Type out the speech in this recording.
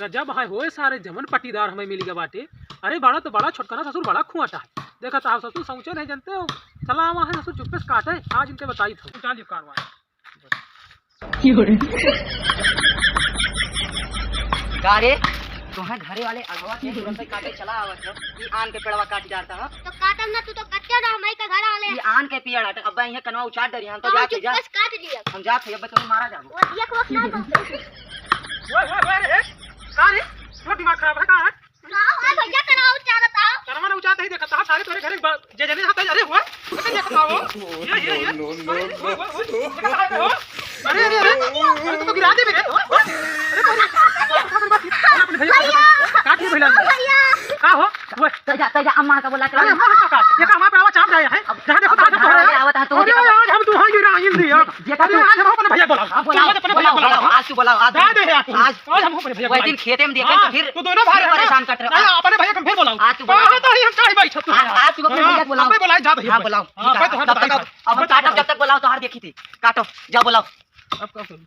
गजब है होए सारे जमन पट्टीदार हमें मिल गया बाटे। अरे बड़ा तो बड़ा छोटकना ससुर बड़ा खुआटा है। देखा तो आप ससुर समझे नहीं जानते हो। चला हुआ है ससुर चुप्पे से काटे। आज इनके बताई था चाल कारवा गारे तुम्हें घरे वाले अगवा के तुरंत काटे चला आवत हो। ई आन के पेड़वा काट जाता है तो काटम ना तू तो कच्चे रह मई का घर वाले ई आन के पेड़ हट अब्बा यहां कनवा उछाड़ दरी हम तो जाके जा बस काट दिया हम जात है अब्बा तुम्हें मारा जाबो वो एक वक्त ना ओए रे का रे तो दिमाग खराब है का है ना है भैया करा उचारता करवा ना उचाता ही देखता सारे तोरे घरे जे जने हाथ अरे हुआ देखा देखता हो ये अरे अरे अरे तो गिरा दे मेरे अरे अपने भैया काट ले भैया का हो ओए तो जा अम्मा का बोला कर अरे अम्मा का ये का हमारा पेड़वा चाप रहा है जहां देखो ताजा तो है आवत है तो अरे आज हम दुहाई गिरा इंद्री अरे आज हम अपने भैया बुलाओ आज तू बुलाओ आज दे आज हम अपने भैया वो दिन खेते में देखे तो फिर तू दोनों भाई परेशान कर रहे हो अपने भैया को फिर बुलाओ आज तू बुलाओ तो ही हम काहे बैठ तू आज तू अपने भैया बुलाओ अब बुलाए जा भैया हां बुलाओ अब काटो जब तक बुलाओ तो हार देखी थी काटो जा बुलाओ अब कब